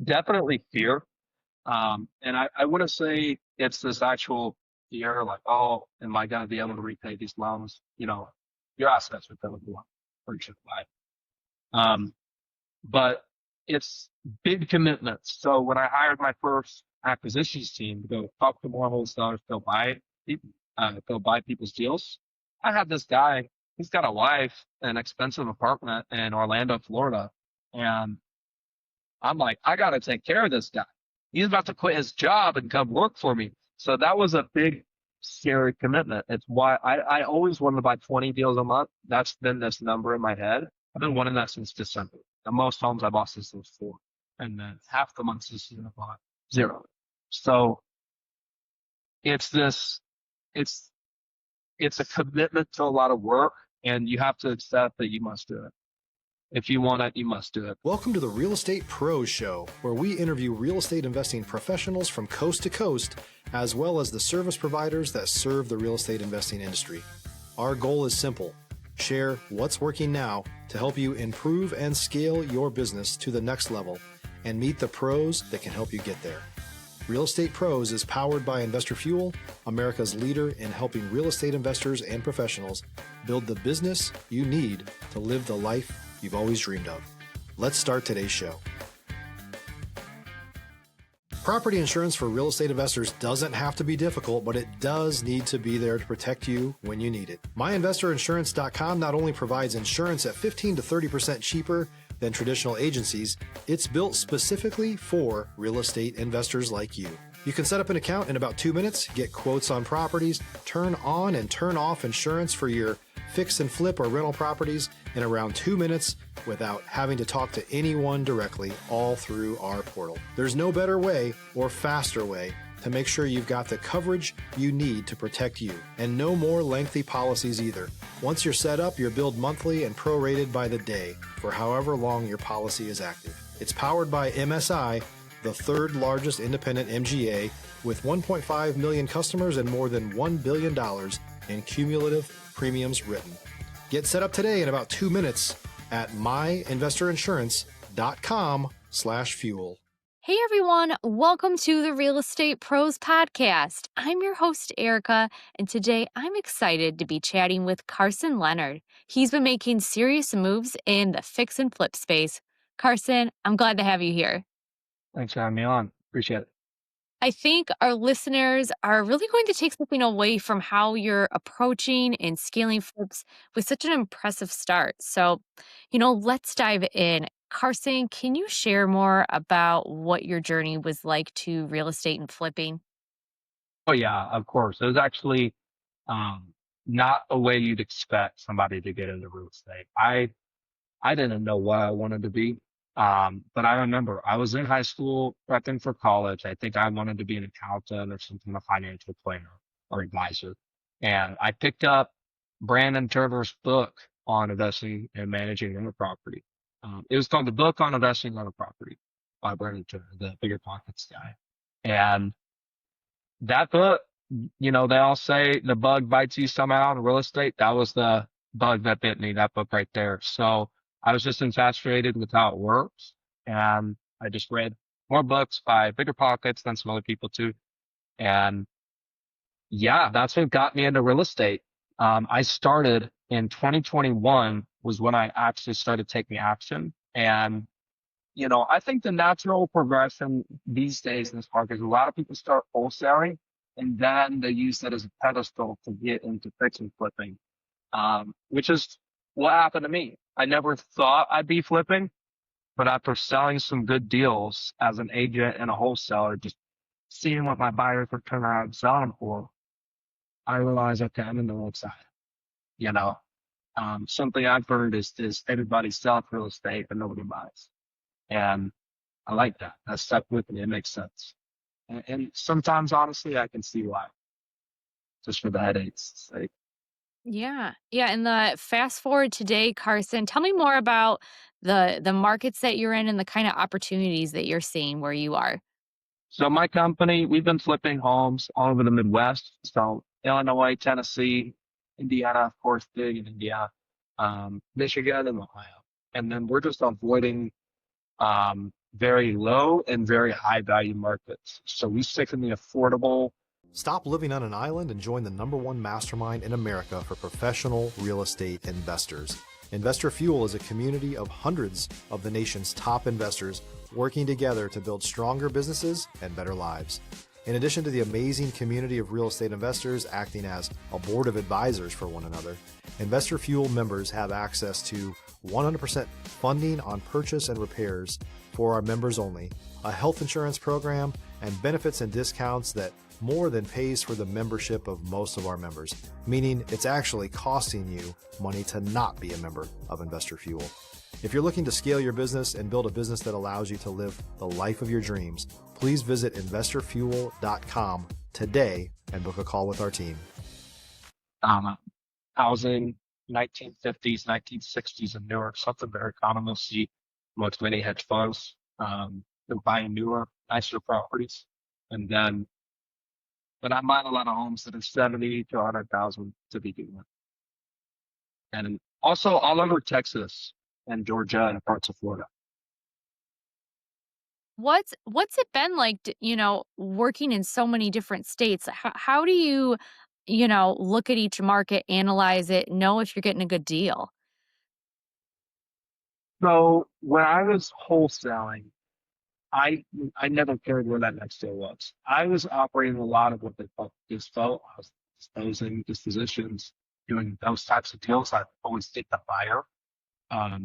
Definitely fear. And I wouldn't say it's this actual fear like, oh, am I going to be able to repay these loans? Your assets are going to go up pretty sure. Um, but it's big commitments. So when I hired my first acquisitions team to go talk to more wholesalers, go buy people's deals, I had this guy. He's got a wife, an expensive apartment in Orlando, Florida, and I'm like, I got to take care of this guy. He's about to quit his job and come work for me. So that was a big, scary commitment. It's why I always wanted to buy 20 deals a month. That's been this number in my head. I've been wanting that since December. The most homes I bought since was 4. And then half the months this year I bought 0. So it's this, it's, it's a commitment to a lot of work, and you have to accept that you must do it. If you want it, you must do it. Welcome to the Real Estate Pros Show, where we interview real estate investing professionals from coast to coast, as well as the service providers that serve the real estate investing industry. Our goal is simple: share what's working now to help you improve and scale your business to the next level and meet the pros that can help you get there. Real Estate Pros is powered by Investor Fuel, America's leader in helping real estate investors and professionals build the business you need to live the life you've always dreamed of. Let's start today's show. Property insurance for real estate investors doesn't have to be difficult, but it does need to be there to protect you when you need it. MyInvestorInsurance.com not only provides insurance at 15 to 30% cheaper than traditional agencies, it's built specifically for real estate investors like you. You can set up an account in about 2 minutes, get quotes on properties, turn on and turn off insurance for your fix and flip or rental properties in around 2 minutes without having to talk to anyone directly, all through our portal. There's no better way or faster way to make sure you've got the coverage you need to protect you, and no more lengthy policies either. Once you're set up, you're billed monthly and prorated by the day for however long your policy is active. It's powered by MSI, the third largest independent MGA, with 1.5 million customers and more than $1 billion in cumulative premiums written. Get set up today in about 2 minutes at myinvestorinsurance.com/fuel. Hey everyone, welcome to the Real Estate Pros Podcast. I'm your host, Erica, and today I'm excited to be chatting with Carson Leonard. He's been making serious moves in the fix and flip space. Carson, I'm glad to have you here. Thanks for having me on. Appreciate it. I think our listeners are really going to take something away from how you're approaching and scaling flips with such an impressive start. So, let's dive in. Carson, can you share more about what your journey was like to real estate and flipping? Oh yeah, of course. It was actually um, not a way you'd expect somebody to get into real estate. I didn't know what I wanted to be, but I remember I was in high school prepping for college. I think I wanted to be an accountant or some kind of financial planner or advisor, and I picked up Brandon Turner's book on investing and managing rental property. It was called The Book on Investing in Rental Property by Brandon Turner, the Bigger Pockets guy, and that book, they all say the bug bites you somehow in real estate. That was the bug that bit me, that book right there. So I was just infatuated with how it works. And I just read more books by Bigger Pockets than some other people too. And yeah, that's what got me into real estate. I started in 2021 was when I actually started taking action. And I think the natural progression these days in this market is a lot of people start wholesaling and then they use that as a pedestal to get into fix and flipping, which is what happened to me. I never thought I'd be flipping, but after selling some good deals as an agent and a wholesaler, just seeing what my buyers were turning around and selling for, I realized, okay, I'm in the wrong side. You know, Something I've heard is everybody sells real estate, but nobody buys. And I like that. That stuck with me. It makes sense. And sometimes, honestly, I can see why, just for the headaches' sake. Yeah. Yeah. And the fast forward today, Carson, tell me more about the markets that you're in and the kind of opportunities that you're seeing where you are. So my company, we've been flipping homes all over the Midwest. So Illinois, Tennessee, Indiana, of course, big in India, Michigan, and Ohio. And then we're just avoiding very low and very high value markets. So we stick in the affordable. Stop living on an island and join the #1 mastermind in America for professional real estate investors. Investor Fuel is a community of hundreds of the nation's top investors working together to build stronger businesses and better lives. In addition to the amazing community of real estate investors acting as a board of advisors for one another, Investor Fuel members have access to 100% funding on purchase and repairs for our members only, a health insurance program, and benefits and discounts that more than pays for the membership of most of our members, meaning it's actually costing you money to not be a member of Investor Fuel. If you're looking to scale your business and build a business that allows you to live the life of your dreams, please visit investorfuel.com today and book a call with our team. Housing, 1950s, 1960s in Newark, something very common. You'll see most many hedge funds. They're buying newer, nicer properties. And then, but I'm buying a lot of homes that are 70 to 100,000 to begin with. And also all over Texas and Georgia and parts of Florida. What's it been like, working in so many different states? How do you, look at each market, analyze it, know if you're getting a good deal? So when I was wholesaling, I never cared where that next deal was. I was operating a lot of what they call dispo. I was disposing dispositions, doing those types of deals. I always get the buyer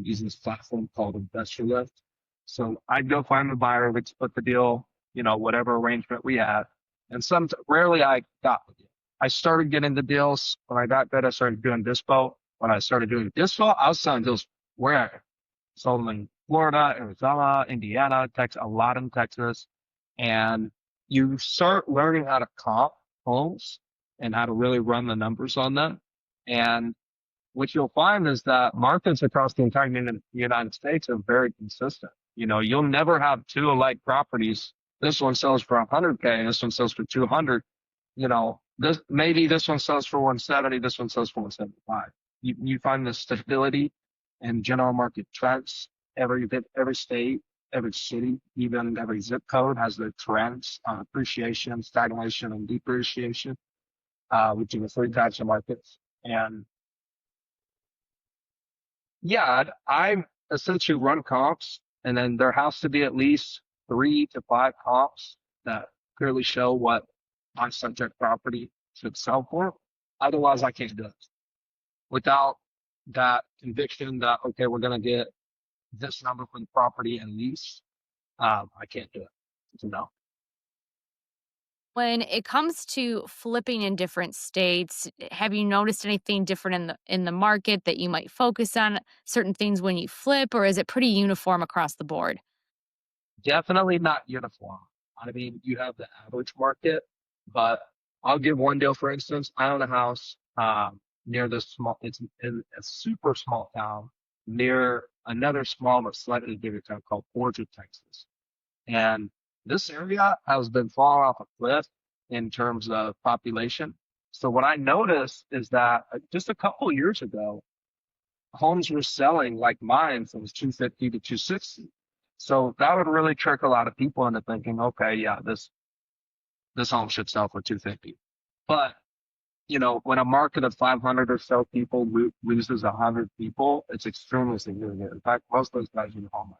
using this platform called Investor Lift. So I'd go find the buyer, we'd split the deal, whatever arrangement we had. And rarely I got the deal. I started getting the deals. When I got good, I started doing dispo. When I started doing dispo, I was selling deals wherever. Sold them in Florida, Arizona, Indiana, Texas, a lot in Texas. And you start learning how to comp homes and how to really run the numbers on them. And what you'll find is that markets across the entire United States are very consistent. You'll never have two alike properties. This one sells for 100K and this one sells for 200. Maybe this one sells for 170, this one sells for 175. You find the stability and general market trends. Every state, every city, even every zip code has their trends on appreciation, stagnation, and depreciation, which are the three types of markets. And yeah, I essentially run comps, and then there has to be at least 3 to 5 comps that clearly show what my subject property should sell for. Otherwise, I can't do it. Without that conviction that, okay, we're going to get this number for the property and lease, I can't do it. So no. When it comes to flipping in different states, have you noticed anything different in the market that you might focus on certain things when you flip, or is it pretty uniform across the board? Definitely not uniform. I mean, you have the average market, but I'll give one deal, for instance. I own a house near it's in a super small town near another small but slightly bigger town called Georgia, Texas. And this area has been falling off a cliff in terms of population. So what I noticed is that just a couple years ago, homes were selling like mine from 250 to 260. So that would really trick a lot of people into thinking, okay, yeah, this home should sell for 250. But when a market of 500 or so people loses 100 people, it's extremely significant. In fact, most of those guys are home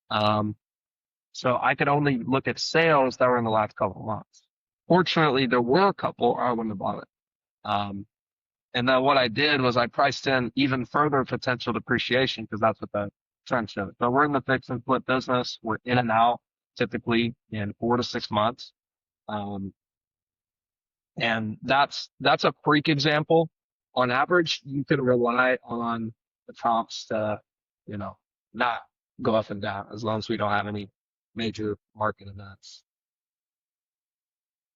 buyers. So I could only look at sales that were in the last couple of months. Fortunately, there were a couple, or I wouldn't have bought it. And then what I did was I priced in even further potential depreciation because that's what the trend showed. So we're in the fix and flip business. We're in and out typically in 4 to 6 months. And that's a freak example. On average, you can rely on the comps to, not go up and down as long as we don't have any major market events.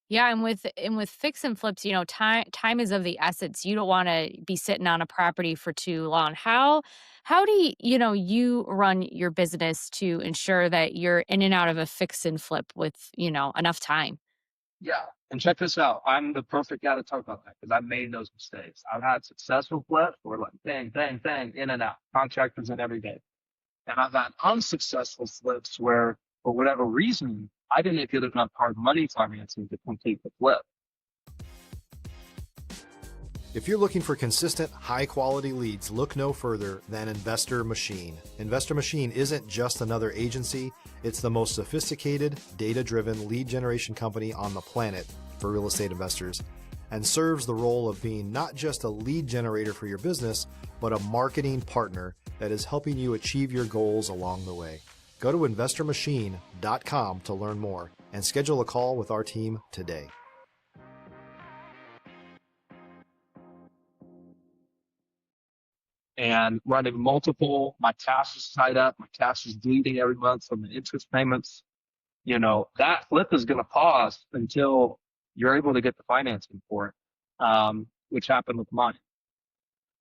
Yeah, and with fix and flips, time is of the essence. You don't want to be sitting on a property for too long. How do you run your business to ensure that you're in and out of a fix and flip with, enough time? Yeah. And check this out. I'm the perfect guy to talk about that because I've made those mistakes. I've had successful flips where like bang, bang, bang, in and out. Contractors in every day. And I've had unsuccessful flips where, for whatever reason, I didn't get enough hard money financing to complete the flip. If you're looking for consistent, high-quality leads, look no further than Investor Machine. Investor Machine isn't just another agency, it's the most sophisticated, data-driven lead generation company on the planet for real estate investors, and serves the role of being not just a lead generator for your business, but a marketing partner that is helping you achieve your goals along the way. Go to investormachine.com to learn more and schedule a call with our team today. And running multiple, my cash is tied up, my cash is bleeding every month from the interest payments. That flip is going to pause until you're able to get the financing for it, which happened with mine.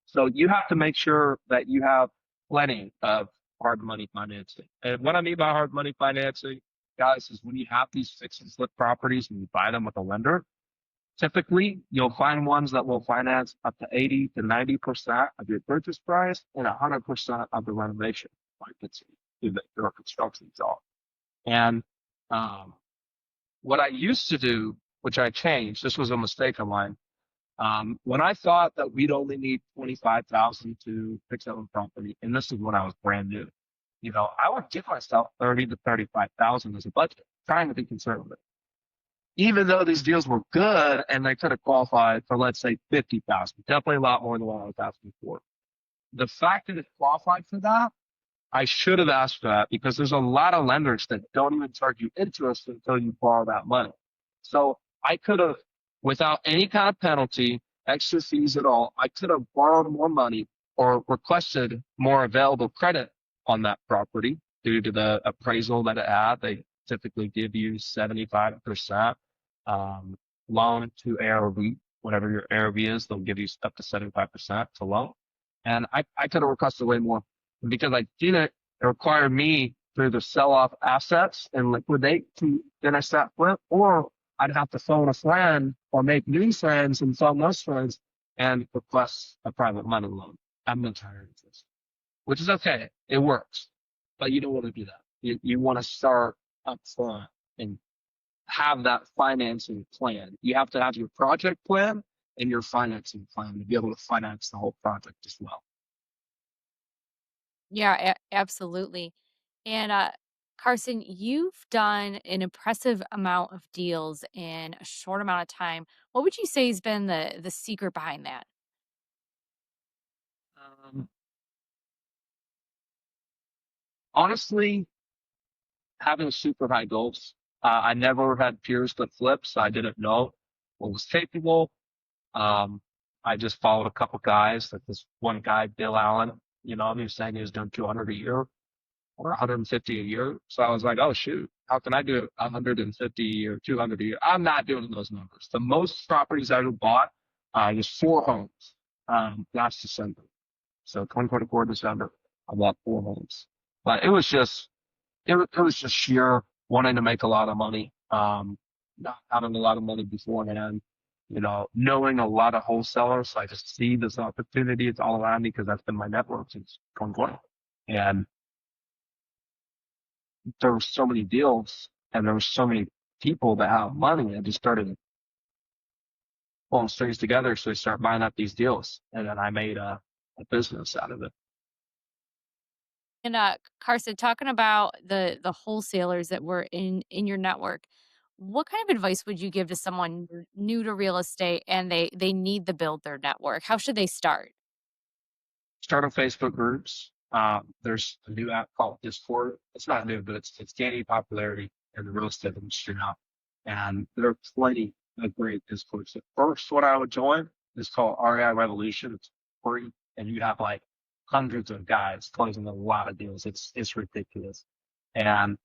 So you have to make sure that you have plenty of hard money financing. And what I mean by hard money financing, guys, is when you have these fix and flip properties and you buy them with a lender, typically you'll find ones that will finance up to 80 to 90% of your purchase price and 100% of the renovation, like it's your construction job. And what I used to do, which I changed, this was a mistake of mine. When I thought that we'd only need $25,000 to fix up a property, and this is when I was brand new, I would give myself $30,000 to $35,000 as a budget, trying to be conservative. Even though these deals were good and they could have qualified for, let's say, $50,000, definitely a lot more than what I was asking for. The fact that it qualified for that, I should have asked for that, because there's a lot of lenders that don't even charge you interest until you borrow that money. So I could have, without any kind of penalty, extra fees at all, I could have borrowed more money or requested more available credit on that property due to the appraisal that it had. They typically give you 75% loan to ARV. Whatever your ARV is, they'll give you up to 75% to loan. And I could have requested way more. Because I didn't, it required me to either sell off assets and liquidate to finish that flip, or I'd have to phone a friend or make new friends and phone those friends and request a private money loan. I'm not tired of this, which is okay. It works, but you don't want to do that. You want to start up front and have that financing plan. You have to have your project plan and your financing plan to be able to finance the whole project as well. Yeah, absolutely. And Carson, you've done an impressive amount of deals in a short amount of time. What would you say has been the secret behind that? Um, Honestly, having super high goals. I never had peers that flipped, so I didn't know what was capable. Um, I just followed a couple guys, like this one guy, Bill Allen, he was saying he was doing 200 a year or 150 a year. So I was like, oh shoot, how can I do 150 or 200 a year? I'm not doing those numbers. The most properties I ever bought was 4 homes last December. So 2024 December, I bought 4 homes. But it was just sheer wanting to make a lot of money, not having a lot of money beforehand, knowing a lot of wholesalers. So I just see this opportunity. It's all around me because that's been my network since 2020. And there were so many deals and there were so many people that have money. I just started pulling strings together. So I started buying up these deals, and then I made a business out of it. And Carson, talking about the wholesalers that were in your network, what kind of advice would you give to someone new to real estate and they need to build their network? How should they start? Start on Facebook groups. There's a new app called Discord. It's not new, but it's gaining popularity in the real estate industry now. And there are plenty of great Discords. The first one I would join is called REI Revolution. It's free, and you have like hundreds of guys closing a lot of deals. It's ridiculous. And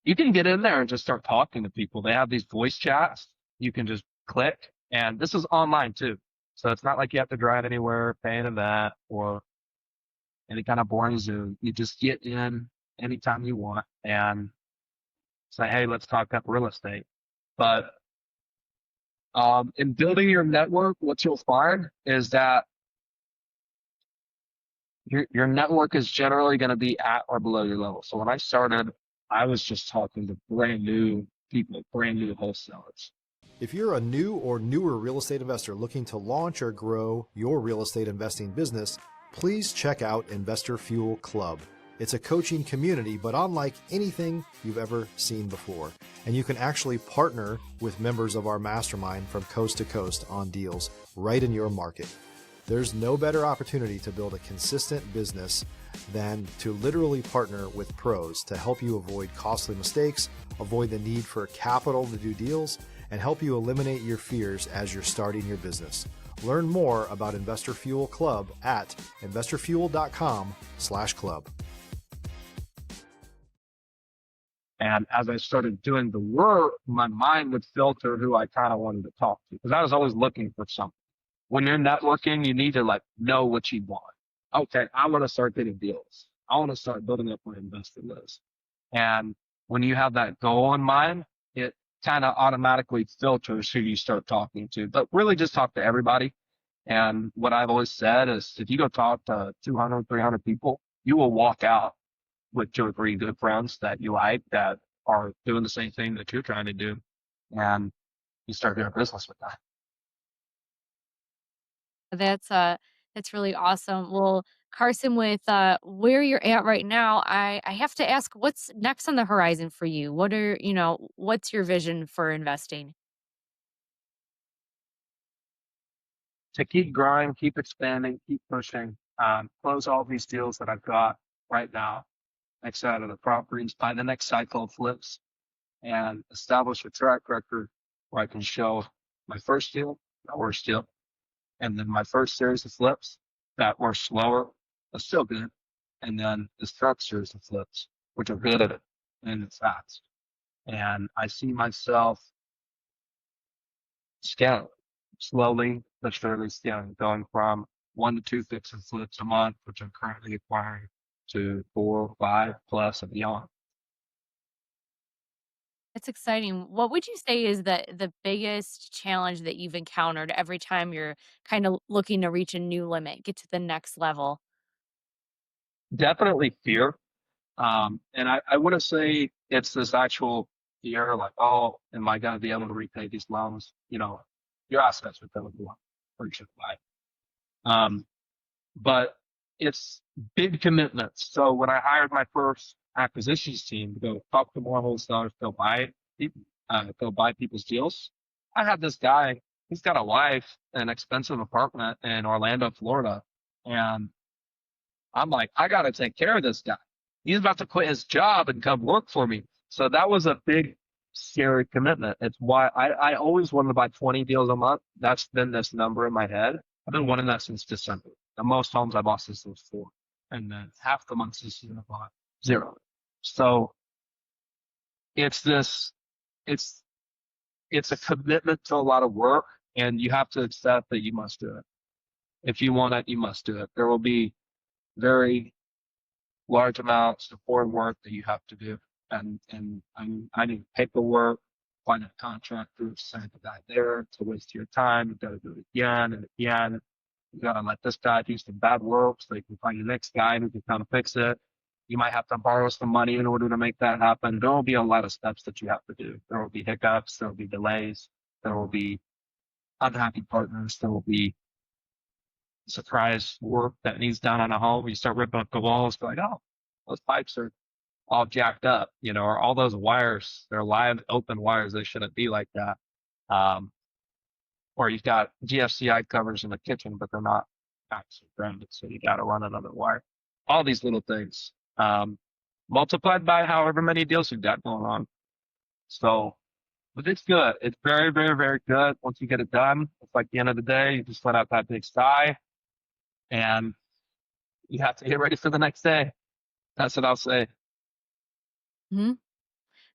you can get in there and just start talking to people. They have these voice chats. You can just click, and this is online too. So it's not like you have to drive anywhere, pay an event, or any kind of boring Zoom. You just get in anytime you want and say, hey, let's talk about real estate. But in building your network, what you'll find is that your network is generally going to be at or below your level. So when I started, I was just talking to brand new people, brand new wholesalers. If you're a new or newer real estate investor looking to launch or grow your real estate investing business, please check out Investor Fuel Club. It's a coaching community, but unlike anything you've ever seen before. And you can actually partner with members of our mastermind from coast to coast on deals right in your market. There's no better opportunity to build a consistent business than to literally partner with pros to help you avoid costly mistakes, avoid the need for capital to do deals, and help you eliminate your fears as you're starting your business. Learn more about Investor Fuel Club at investorfuel.com/club. And as I started doing the work, my mind would filter who I kind of wanted to talk to, because I was always looking for something. When you're networking, you need to know what you want. Okay, I want to start getting deals. I want to start building up my investor list. And when you have that goal in mind, it kind of automatically filters who you start talking to. But really just talk to everybody. And what I've always said is if you go talk to 200, 300 people, you will walk out with 2 or 3 good friends that you like that are doing the same thing that you're trying to do. And you start doing business with that. That's really awesome. Well, Carson, with where you're at right now, I have to ask, what's next on the horizon for you? What's your vision for investing? To keep growing, keep expanding, keep pushing, close all these deals that I've got right now, next out of the properties, buy the next cycle of flips, and establish a track record where I can show my first deal, my worst deal, and then my first series of flips that were slower, but still good, and then this third series of flips, which are good at it and it's fast. And I see myself scaling slowly but surely, scaling, going from 1 to 2 fix and flips a month, which I'm currently acquiring, to 4, 5 plus and beyond. It's exciting. What would you say is the biggest challenge that you've encountered every time you're kind of looking to reach a new limit, get to the next level? Definitely fear. And I wouldn't say it's this actual fear, like, oh, am I going to be able to repay these loans? Your assets are going to go up or should buy. But it's big commitments. So when I hired my first acquisitions team to go talk to more wholesalers, go buy people's deals, I had this guy. He's got a wife, an expensive apartment in Orlando, Florida, and I'm like, I got to take care of this guy. He's about to quit his job and come work for me. So that was a big, scary commitment. It's why I always wanted to buy 20 deals a month. That's been this number in my head. I've been wanting that since December. The most homes I bought since was 4. And then half the months this year I bought 0. So it's this, it's, it's a commitment to a lot of work, and you have to accept that you must do it. If you want it, you must do it. There will be very large amounts of foreign work that you have to do. And I need paperwork, find a contractor, send the guy there to waste your time. You got to do it again and again. You got to let this guy do some bad work so you can find the next guy who can kind of fix it. You might have to borrow some money in order to make that happen. There will be a lot of steps that you have to do. There will be hiccups. There will be delays. There will be unhappy partners. There will be surprise work that needs done on a home. You start ripping up the walls, like, oh, those pipes are all jacked up, or all those wires, they're live open wires. They shouldn't be like that. Or you've got GFCI covers in the kitchen, but they're not actually grounded. So you got to run another wire. All these little things, multiplied by however many deals you've got going on. So, but it's good. It's very, very, very good. Once you get it done, it's like the end of the day, you just let out that big sigh and you have to get ready for the next day. That's what I'll say. Hmm.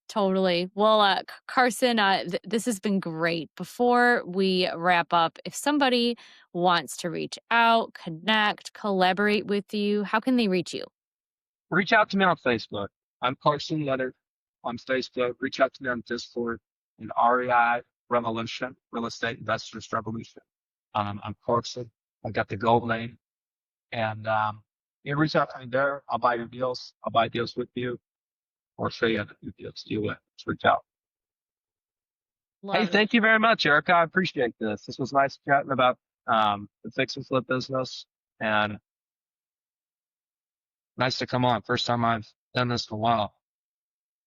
Totally. Well, Carson, this has been great. Before we wrap up, if somebody wants to reach out, connect, collaborate with you, how can they reach you? Reach out to me on Facebook. I'm Carson Leonard on Facebook. Reach out to me on Discord in REI Revolution, Real Estate Investors Revolution. I'm Carson. I got the gold name. And You reach out to me there. I'll buy your deals. I'll buy deals with you or show you how to do deals. Do it. Just reach out. Hey, Love it. thank you very much, Erica. I appreciate this. This was nice chatting about the fix and flip business, and nice to come on. First time I've done this in a while.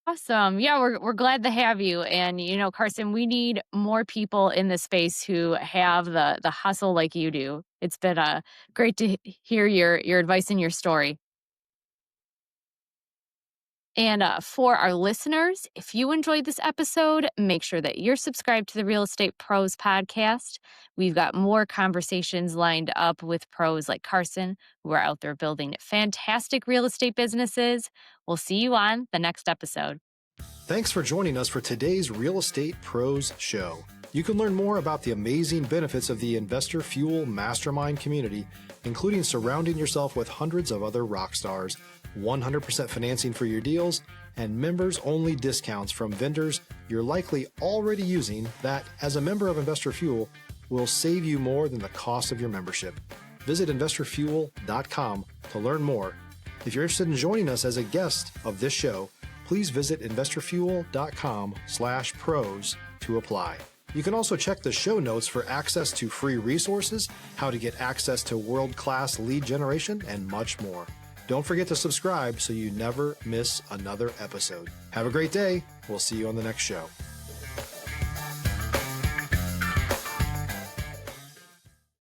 Awesome. Yeah, we're glad to have you. And Carson, we need more people in the space who have the hustle like you do. It's been great to hear your advice and your story. And for our listeners, if you enjoyed this episode, make sure that you're subscribed to the Real Estate Pros podcast. We've got more conversations lined up with pros like Carson, who are out there building fantastic real estate businesses. We'll see you on the next episode. Thanks for joining us for today's Real Estate Pros Show. You can learn more about the amazing benefits of the Investor Fuel Mastermind community, including surrounding yourself with hundreds of other rock stars, 100% financing for your deals, and members-only discounts from vendors you're likely already using that, as a member of Investor Fuel, will save you more than the cost of your membership. Visit investorfuel.com to learn more. If you're interested in joining us as a guest of this show, please visit investorfuel.com/pros to apply. You can also check the show notes for access to free resources, how to get access to world-class lead generation, and much more. Don't forget to subscribe so you never miss another episode. Have a great day. We'll see you on the next show.